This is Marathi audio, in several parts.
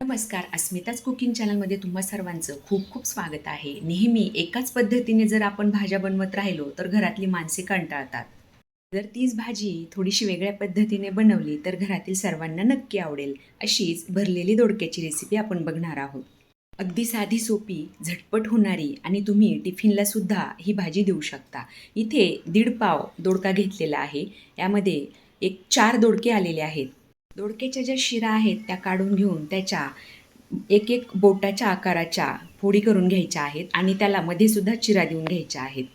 नमस्कार. अस्मिताच कुकिंग चॅनलमध्ये तुम्हा सर्वांचं खूप खूप स्वागत आहे. नेहमी एकाच पद्धतीने जर आपण भाज्या बनवत राहिलो तर घरातली माणसे कंटाळतात. जर तीच भाजी थोडीशी वेगळ्या पद्धतीने बनवली तर घरातील सर्वांना नक्की आवडेल. अशीच भरलेली दोडक्याची रेसिपी आपण बघणार आहोत. अगदी साधी सोपी, झटपट होणारी आणि तुम्ही टिफिनला सुद्धा ही भाजी देऊ शकता. इथे 1.5 पाव दोडका घेतलेला आहे. यामध्ये एक 4 दोडके आलेले आहेत. दोडक्याच्या ज्या शिरा आहेत त्या काढून घेऊन त्याच्या एक एक बोटाच्या आकाराच्या फोडी करून घ्यायच्या आहेत आणि त्याला मध्ये सुद्धा चिरा देऊन घ्यायच्या आहेत.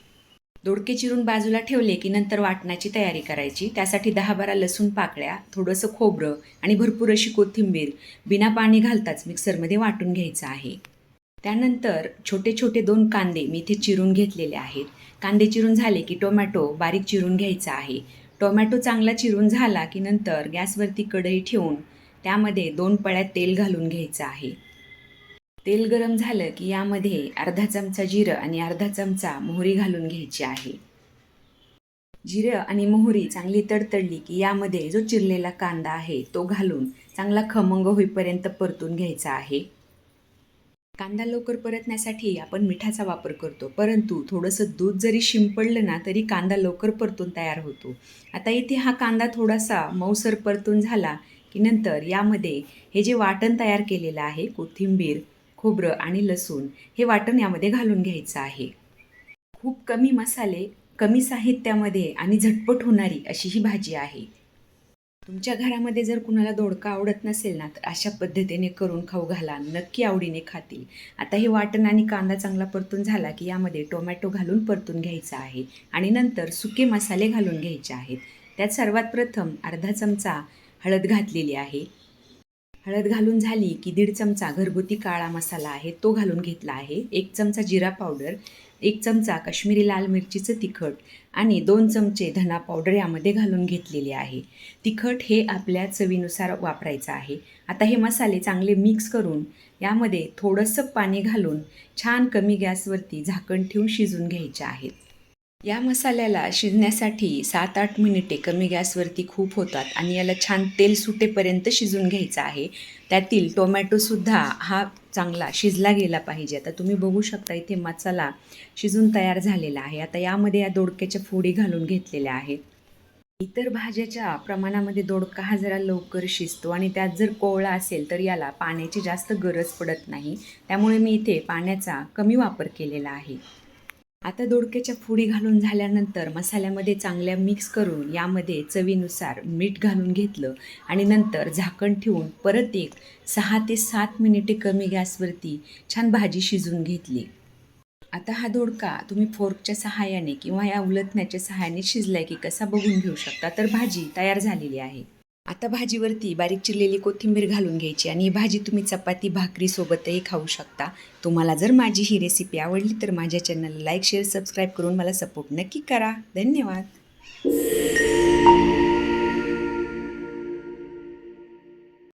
दोडके चिरून बाजूला ठेवले की नंतर वाटणाची तयारी करायची. त्यासाठी 10-12 लसूण पाकळ्या, थोडंसं खोबरं आणि भरपूर अशी कोथिंबीर बिना पाणी घालताच मिक्सरमध्ये वाटून घ्यायचं आहे. त्यानंतर छोटे छोटे 2 कांदे मी इथे चिरून घेतलेले आहेत. कांदे चिरून झाले की टोमॅटो बारीक चिरून घ्यायचा आहे. टोमॅटो चांगला चिरून झाला की नंतर गॅसवरती कढई ठेवून त्यामध्ये 2 पळ्या तेल घालून घ्यायचं आहे. तेल गरम झालं की यामध्ये अर्धा चमचा जिरं आणि अर्धा चमचा मोहरी घालून घ्यायची आहे. जिरं आणि मोहरी चांगली तडतडली की यामध्ये जो चिरलेला कांदा आहे तो घालून चांगला खमंग होईपर्यंत परतून घ्यायचा आहे. कांदा लवकर परतण्यासाठी आपण मिठाचा वापर करतो, परंतु थोडंसं दूध जरी शिंपडलं ना तरी कांदा लवकर परतून तयार होतो. आता इथे हा कांदा थोडासा मऊसर परतून झाला की नंतर यामध्ये हे जे वाटण तयार केलेलं आहे, कोथिंबीर, खोबरं आणि लसूण, हे वाटण यामध्ये घालून घ्यायचं आहे. खूप कमी मसाले, कमी साहित्यामध्ये आणि झटपट होणारी अशी ही भाजी आहे. तुमच्या घरामध्ये जर कुणाला दोडका आवडत नसेल ना, तर अशा पद्धतीने करून खाऊ घाला. नक्की आवडीने खातील. आता हे वाटण आणि कांदा चांगला परतून झाला की यामध्ये टोमॅटो घालून परतून घ्यायचा आहे आणि नंतर सुके मसाले घालून घ्यायचे आहेत. त्यात सर्वात प्रथम अर्धा चमचा हळद घातलेली आहे. हळद घालून झाली की 1.5 चमचा घरगुती काळा मसाला आहे तो घालून घेतला आहे. 1 चमचा जिरा पावडर, 1 चमचा काश्मीरी लाल मिरचीचं तिखट आणि 2 चमचे धना पावडर यामध्ये घालून घेतलेले आहे. तिखट हे आपल्या चवीनुसार वापरायचं आहे. आता हे मसाले चांगले मिक्स करून यामध्ये थोडंसं पाणी घालून छान कमी गॅसवरती झाकण ठेवून शिजवून घ्यायचे आहेत. या मसाल्याला शिजण्यासाठी 7-8 मिनिटे कमी गॅसवरती खूप होतात आणि याला छान तेल सुटेपर्यंत शिजवून घ्यायचं आहे. त्यातील टोमॅटोसुद्धा हा चांगला शिजला गेला पाहिजे. आता तुम्ही बघू शकता इथे मसाला शिजून तयार झालेला आहे. आता यामध्ये या दोडक्याच्या फोडी घालून घेतलेल्या आहेत. इतर भाज्याच्या प्रमाणामध्ये दोडका हा जरा लवकर शिजतो आणि त्यात जर कोवळा असेल तर याला पाण्याची जास्त गरज पडत नाही. त्यामुळे मी इथे पाण्याचा कमी वापर केलेला आहे. आता दोडक्याच्या फोडी घालून झाल्यानंतर मसाल्यामध्ये चांगल्या मिक्स करून यामध्ये चवीनुसार मीठ घालून घेतलं आणि नंतर झाकण ठेवून परत एक 6 ते 7 मिनिटे कमी गॅसवरती छान भाजी शिजवून घेतली. आता हा दोडका तुम्ही फोर्कच्या सहाय्याने किंवा या उलथण्याच्या सहाय्याने शिजलाय की कसा बघून घेऊ शकता. तर भाजी तयार झालेली आहे. आता भाजीवरती बारीक चिरलेली कोथिंबीर घालून घ्यायची आणि ही भाजी तुम्ही चपाती भाकरीसोबतही खाऊ शकता. तुम्हाला जर माझी ही रेसिपी आवडली तर माझ्या चॅनलला लाईक, शेअर, सबस्क्राईब करून मला सपोर्ट नक्की करा. धन्यवाद.